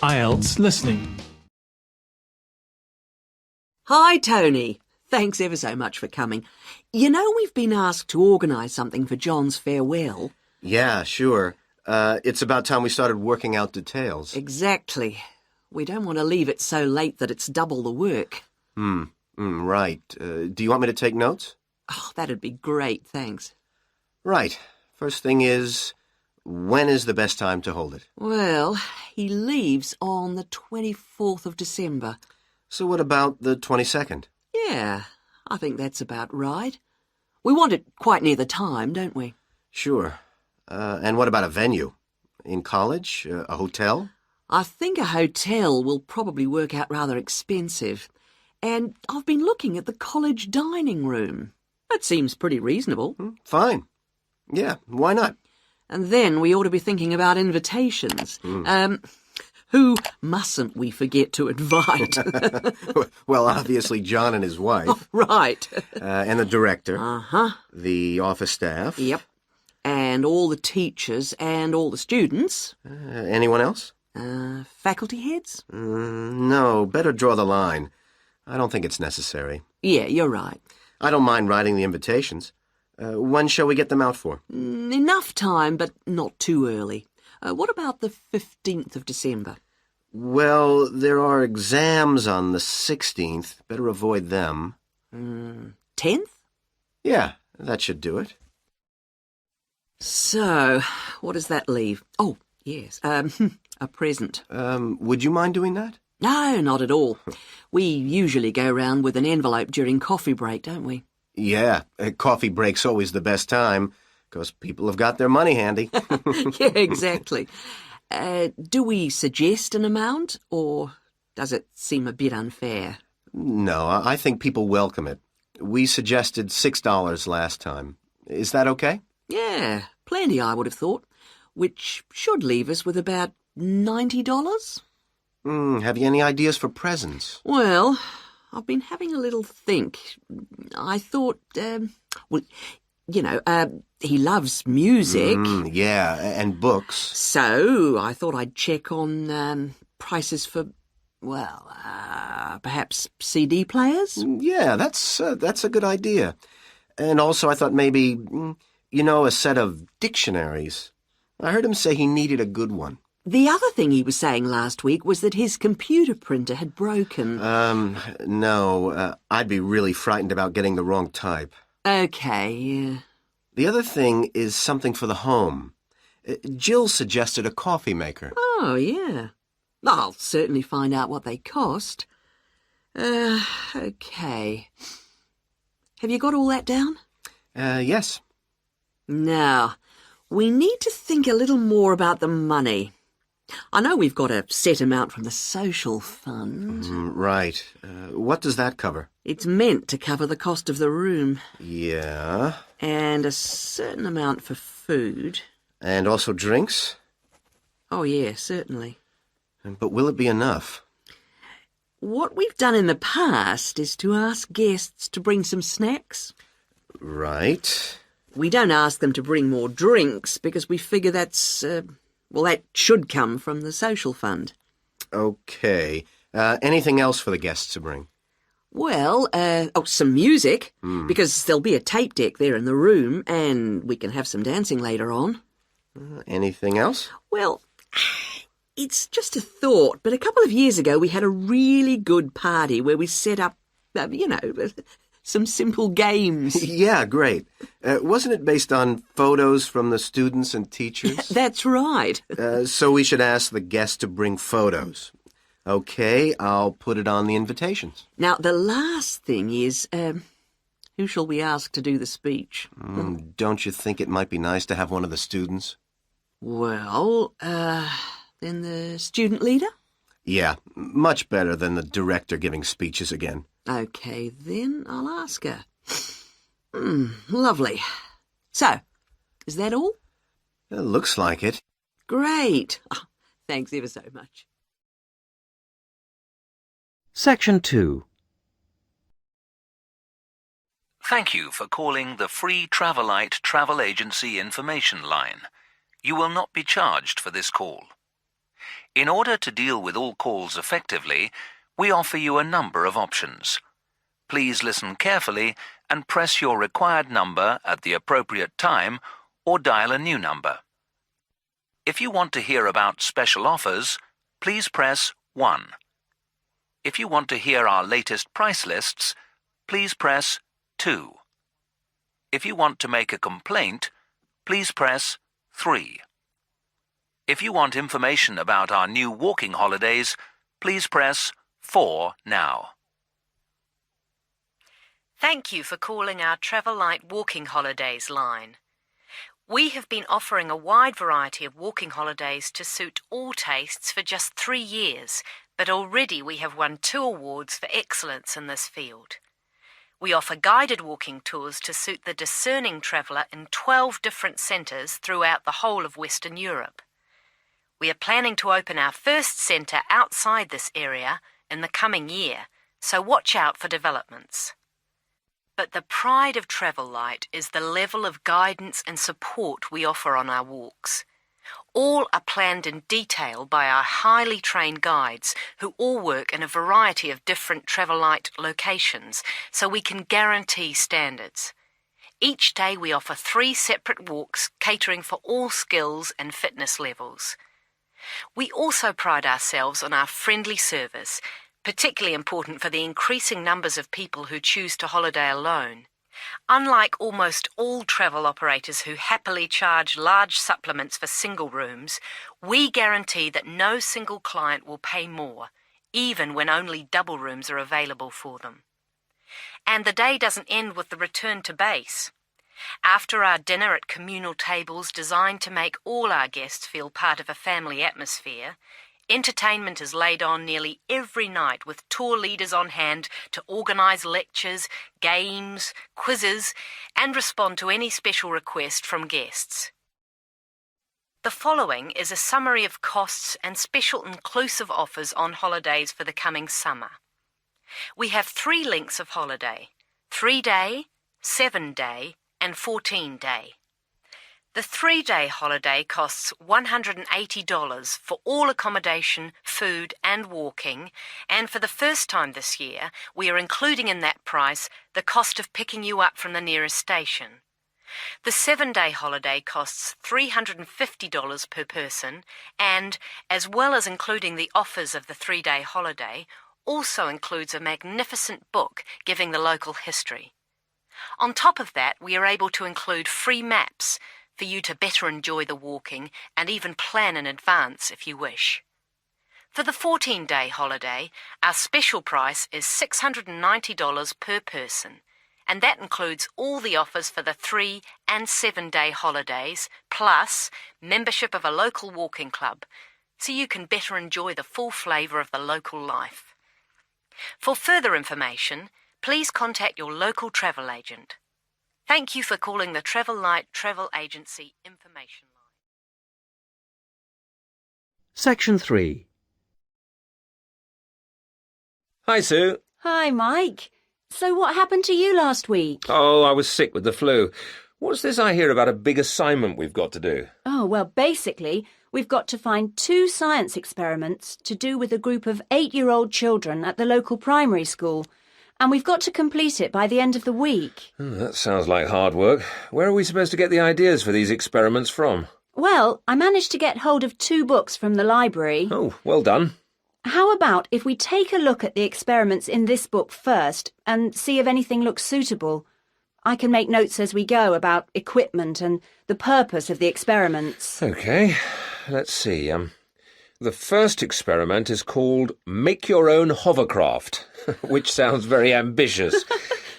IELTS listening. Hi, Tony. Thanks ever so much for coming. You know we've been asked to organise something for John's farewell. Yeah, sure. It's about time we started working out details. Exactly. We don't want to leave it so late that it's double the work. Right. Do you want me to take notes? Oh, that'd be great, thanks. Right. First thing is, when is the best time to hold it? Well, he leaves on the 24th of December. So what about the 22nd? Yeah, I think that's about right. We want it quite near the time, don't we? Sure. And what about a venue? In college? A hotel? I think a hotel will probably work out rather expensive. And I've been looking at the college dining room. That seems pretty reasonable. Fine. Yeah, why not? And then we ought to be thinking about invitations. Who mustn't we forget to invite? Well, obviously John and his wife. Right. And the director. Uh-huh. The office staff. Yep. And all the teachers and all the students. Anyone else? Faculty heads? No, better draw the line. I don't think it's necessary. Yeah, you're right. I don't mind writing the invitations. When shall we get them out for? Enough time, but not too early. What about the 15th of December? Well, there are exams on the 16th. Better avoid them. 10th? Yeah, that should do it. So, what does that leave? Oh, yes, a present. Would you mind doing that? No, not at all. We usually go round with an envelope during coffee break, don't we? Yeah, coffee break's always the best time, because people have got their money handy. Yeah, exactly. Do we suggest an amount, or does it seem a bit unfair? No, I think people welcome it. We suggested $6 last time. Is that okay? Yeah, plenty, I would have thought, which should leave us with about $90. Have you any ideas for presents? Well, I've been having a little think. I thought, he loves music. Yeah, and books. So I thought I'd check on prices for, perhaps CD players? Yeah, that's a good idea. And also I thought maybe, a set of dictionaries. I heard him say he needed a good one. The other thing he was saying last week was that his computer printer had broken. No, I'd be really frightened about getting the wrong type. Okay, yeah. The other thing is something for the home. Jill suggested a coffee maker. Oh, yeah. I'll certainly find out what they cost. Okay. Have you got all that down? Yes. Now, we need to think a little more about the money. I know we've got a set amount from the social fund. Right. What does that cover? It's meant to cover the cost of the room. Yeah. And a certain amount for food. And also drinks? Oh, yeah, certainly. But will it be enough? What we've done in the past is to ask guests to bring some snacks. Right. We don't ask them to bring more drinks because we figure that should come from the social fund. Okay. Anything else for the guests to bring? Well, some music, because there'll be a tape deck there in the room, and we can have some dancing later on. Anything else? Well, it's just a thought, but a couple of years ago we had a really good party where we set up, some simple games. Yeah, great. Wasn't it based on photos from the students and teachers? That's right. So we should ask the guests to bring photos. Okay, I'll put it on the invitations. Now, the last thing is, who shall we ask to do the speech? Don't you think it might be nice to have one of the students? Well, then the student leader? Yeah, much better than the director giving speeches again. Okay, then I'll ask her. Lovely. So, is that all? It looks like it. Great. Oh, thanks ever so much. Section 2. Thank you for calling the free Travelite travel agency information line. You will not be charged for this call. In order to deal with all calls effectively, we offer you a number of options. Please listen carefully and press your required number at the appropriate time or dial a new number. If you want to hear about special offers, please press 1. If you want to hear our latest price lists, please press 2. If you want to make a complaint, please press 3. If you want information about our new walking holidays, please press 4 now. Thank you for calling our Travel Light Walking Holidays line. We have been offering a wide variety of walking holidays to suit all tastes for just 3 years, but already we have won 2 awards for excellence in this field. We offer guided walking tours to suit the discerning traveller in 12 different centres throughout the whole of Western Europe. We are planning to open our first centre outside this area in the coming year, so watch out for developments. But the pride of Travel Light is the level of guidance and support we offer on our walks. All are planned in detail by our highly trained guides who all work in a variety of different Travel Light locations, so we can guarantee standards. Each day we offer 3 separate walks catering for all skills and fitness levels. We also pride ourselves on our friendly service, particularly important for the increasing numbers of people who choose to holiday alone. Unlike almost all travel operators who happily charge large supplements for single rooms, we guarantee that no single client will pay more, even when only double rooms are available for them. And the day doesn't end with the return to base. After our dinner at communal tables designed to make all our guests feel part of a family atmosphere, entertainment is laid on nearly every night with tour leaders on hand to organise lectures, games, quizzes, and respond to any special request from guests. The following is a summary of costs and special inclusive offers on holidays for the coming summer. We have 3 lengths of holiday: 3-day, 7-day, and 14-day. The 3-day holiday costs $180 for all accommodation, food and walking, and for the first time this year, we are including in that price the cost of picking you up from the nearest station. The 7-day holiday costs $350 per person and, as well as including the offers of the 3-day holiday, also includes a magnificent book giving the local history. On top of that, we are able to include free maps for you to better enjoy the walking and even plan in advance if you wish. For the 14-day holiday, our special price is $690 per person, and that includes all the offers for the 3- and 7-day holidays, plus membership of a local walking club, so you can better enjoy the full flavour of the local life. For further information, please contact your local travel agent. Thank you for calling the Travel Light Travel Agency Information Line. Section 3. Hi, Sue. Hi, Mike. So what happened to you last week? Oh, I was sick with the flu. What's this I hear about a big assignment we've got to do? Oh, well, basically, we've got to find 2 science experiments to do with a group of 8-year-old children at the local primary school, and we've got to complete it by the end of the week. That sounds like hard work. Where are we supposed to get the ideas for these experiments from? Well, I managed to get hold of 2 books from the library. Oh, well done. How about if we take a look at the experiments in this book first and see if anything looks suitable? I can make notes as we go about equipment and the purpose of the experiments. OK, let's see. The first experiment is called Make Your Own Hovercraft, which sounds very ambitious.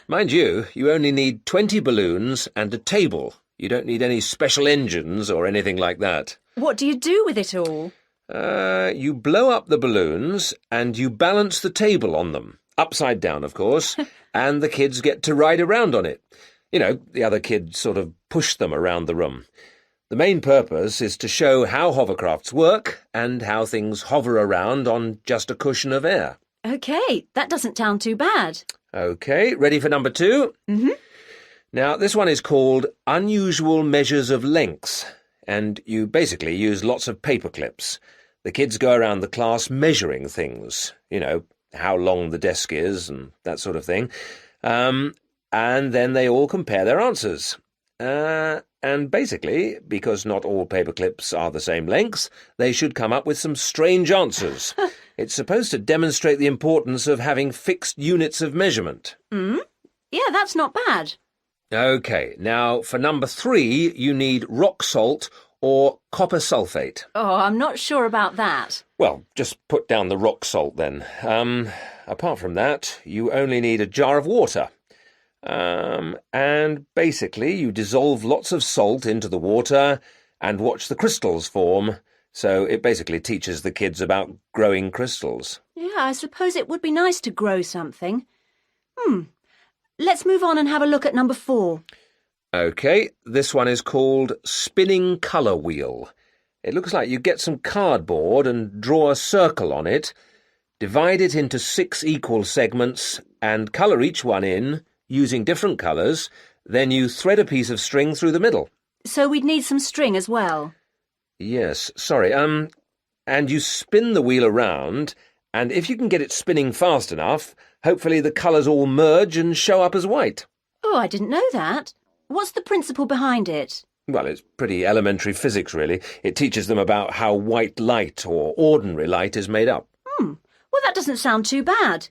Mind you, you only need 20 balloons and a table. You don't need any special engines or anything like that. What do you do with it all? You blow up the balloons and you balance the table on them. Upside down, of course, and the kids get to ride around on it. You know, the other kids sort of push them around the room. The main purpose is to show how hovercrafts work and how things hover around on just a cushion of air. OK, that doesn't sound too bad. OK, ready for number 2? Mm-hmm. Now, this one is called Unusual Measures of Lengths, and you basically use lots of paper clips. The kids go around the class measuring things, how long the desk is and that sort of thing. And then they all compare their answers. And basically, because not all paperclips are the same length, they should come up with some strange answers. It's supposed to demonstrate the importance of having fixed units of measurement. Yeah, that's not bad. OK, now for number 3, you need rock salt or copper sulphate. Oh, I'm not sure about that. Well, just put down the rock salt then. Apart from that, you only need a jar of water. And basically you dissolve lots of salt into the water and watch the crystals form. So it basically teaches the kids about growing crystals. Yeah, I suppose it would be nice to grow something. Let's move on and have a look at number 4. OK, this one is called Spinning Colour Wheel. It looks like you get some cardboard and draw a circle on it, divide it into 6 equal segments and colour each one in, using different colours, then you thread a piece of string through the middle. So we'd need some string as well. Yes, sorry, and you spin the wheel around, and if you can get it spinning fast enough, hopefully the colours all merge and show up as white. Oh, I didn't know that. What's the principle behind it? Well, it's pretty elementary physics, really. It teaches them about how white light, or ordinary light, is made up. Well, that doesn't sound too bad.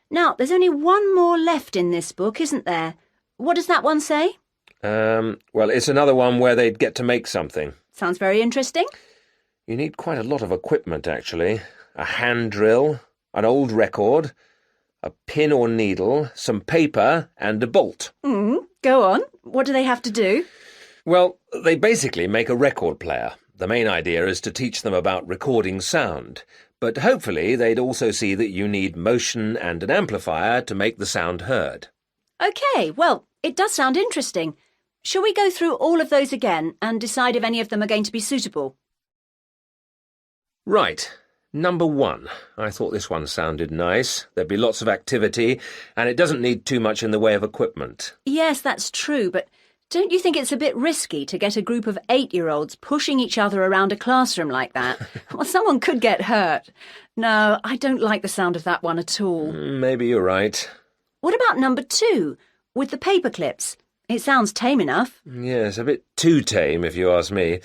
Now, there's only one more left in this book, isn't there? What does that one say? Well, it's another one where they'd get to make something. Sounds very interesting. You need quite a lot of equipment, actually. A hand drill, an old record, a pin or needle, some paper, and a bolt. Go on. What do they have to do? Well, they basically make a record player. The main idea is to teach them about recording sound. But hopefully they'd also see that you need motion and an amplifier to make the sound heard. OK, well, it does sound interesting. Shall we go through all of those again and decide if any of them are going to be suitable? Right. Number 1. I thought this one sounded nice. There'd be lots of activity, and it doesn't need too much in the way of equipment. Yes, that's true, but don't you think it's a bit risky to get a group of 8-year-olds pushing each other around a classroom like that? Well, someone could get hurt. No, I don't like the sound of that one at all. Maybe you're right. What about number 2, with the paper clips? It sounds tame enough. Yes, a bit too tame, if you ask me.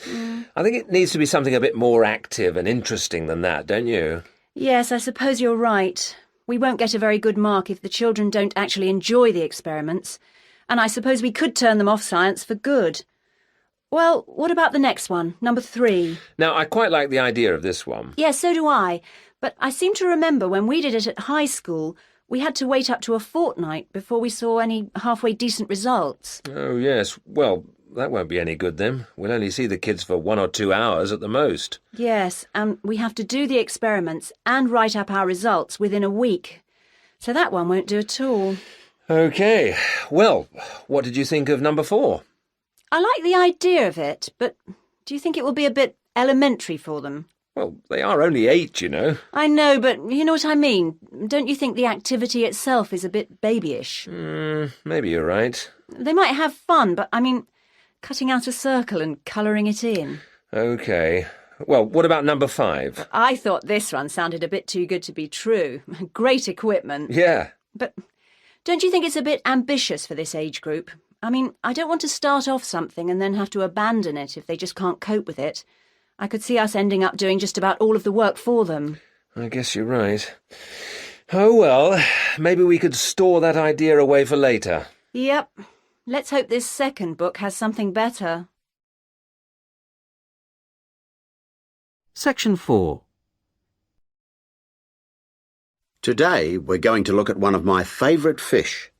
I think it needs to be something a bit more active and interesting than that, don't you? Yes, I suppose you're right. We won't get a very good mark if the children don't actually enjoy the experiments. And I suppose we could turn them off science for good. Well, what about the next one, number 3? Now, I quite like the idea of this one. Yes, so do I. But I seem to remember when we did it at high school, we had to wait up to a fortnight before we saw any halfway decent results. Oh, yes. Well, that won't be any good then. We'll only see the kids for 1 or 2 hours at the most. Yes, and we have to do the experiments and write up our results within a week. So that one won't do at all. OK. Well, what did you think of number 4? I like the idea of it, but do you think it will be a bit elementary for them? Well, they are only 8, you know. I know, but you know what I mean. Don't you think the activity itself is a bit babyish? Maybe you're right. They might have fun, but I mean, cutting out a circle and colouring it in. OK. Well, what about number 5? I thought this one sounded a bit too good to be true. Great equipment. Yeah. But don't you think it's a bit ambitious for this age group? I mean, I don't want to start off something and then have to abandon it if they just can't cope with it. I could see us ending up doing just about all of the work for them. I guess you're right. Oh, well, maybe we could store that idea away for later. Yep. Let's hope this second book has something better. Section 4. Today we're going to look at one of my favourite fish,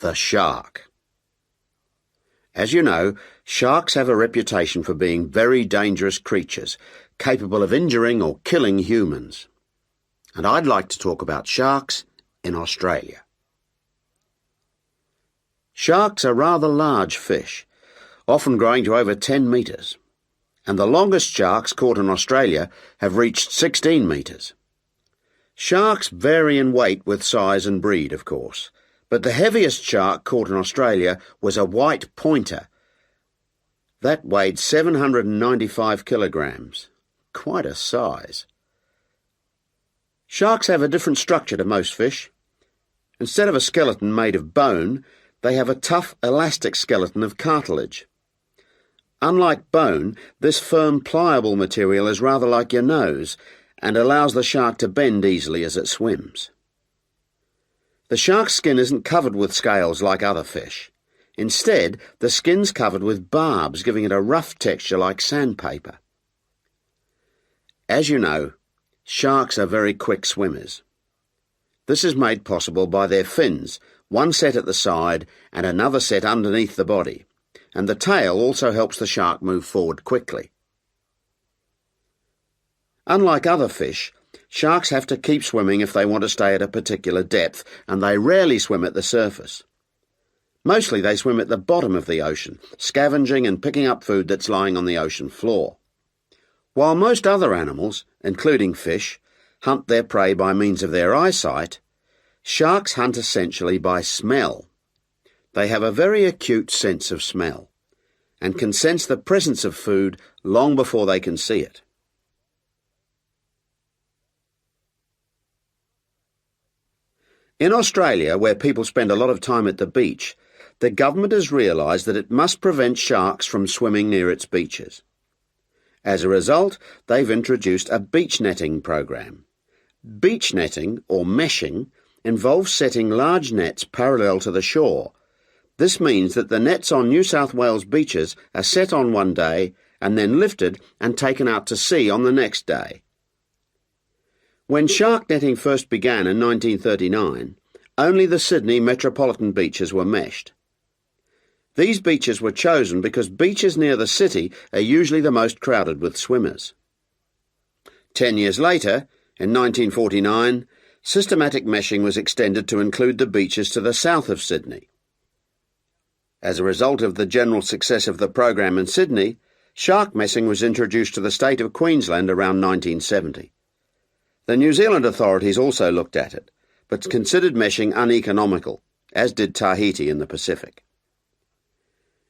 the shark. As you know, sharks have a reputation for being very dangerous creatures, capable of injuring or killing humans. And I'd like to talk about sharks in Australia. Sharks are rather large fish, often growing to over 10 metres, and the longest sharks caught in Australia have reached 16 metres. Sharks vary in weight with size and breed, of course, but the heaviest shark caught in Australia was a white pointer. That weighed 795 kilograms. quite a size. Sharks have a different structure to most fish. Instead of a skeleton made of bone, they have a tough, elastic skeleton of cartilage. Unlike bone, this firm, pliable material is rather like your nose and allows the shark to bend easily as it swims. The shark's skin isn't covered with scales like other fish. Instead, the skin's covered with barbs, giving it a rough texture like sandpaper. As you know, sharks are very quick swimmers. This is made possible by their fins, one set at the side and another set underneath the body, and the tail also helps the shark move forward quickly. Unlike other fish, sharks have to keep swimming if they want to stay at a particular depth, and they rarely swim at the surface. Mostly they swim at the bottom of the ocean, scavenging and picking up food that's lying on the ocean floor. While most other animals, including fish, hunt their prey by means of their eyesight, sharks hunt essentially by smell. They have a very acute sense of smell, and can sense the presence of food long before they can see it. In Australia, where people spend a lot of time at the beach, the government has realised that it must prevent sharks from swimming near its beaches. As a result, they've introduced a beach netting program. Beach netting, or meshing, involves setting large nets parallel to the shore. This means that the nets on New South Wales beaches are set on one day and then lifted and taken out to sea on the next day. When shark netting first began in 1939, only the Sydney metropolitan beaches were meshed. These beaches were chosen because beaches near the city are usually the most crowded with swimmers. 10 years later, in 1949, systematic meshing was extended to include the beaches to the south of Sydney. As a result of the general success of the program in Sydney, shark meshing was introduced to the state of Queensland around 1970. The New Zealand authorities also looked at it, but considered meshing uneconomical, as did Tahiti in the Pacific.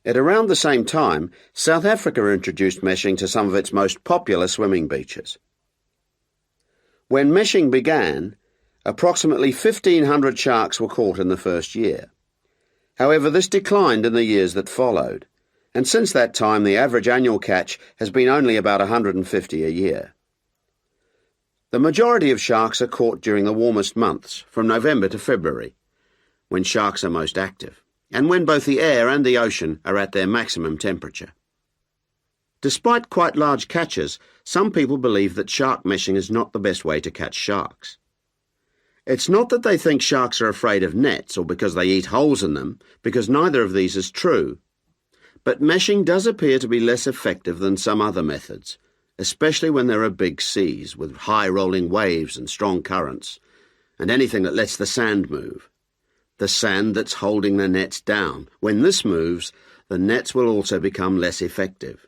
At around the same time, South Africa introduced meshing to some of its most popular swimming beaches. When meshing began, approximately 1,500 sharks were caught in the first year. However, this declined in the years that followed, and since that time the average annual catch has been only about 150 a year. The majority of sharks are caught during the warmest months, from November to February, when sharks are most active, and when both the air and the ocean are at their maximum temperature. Despite quite large catches, some people believe that shark meshing is not the best way to catch sharks. It's not that they think sharks are afraid of nets or because they eat holes in them, because neither of these is true. But meshing does appear to be less effective than some other methods, especially when there are big seas with high rolling waves and strong currents, and anything that lets the sand move. The sand that's holding the nets down. When this moves, the nets will also become less effective.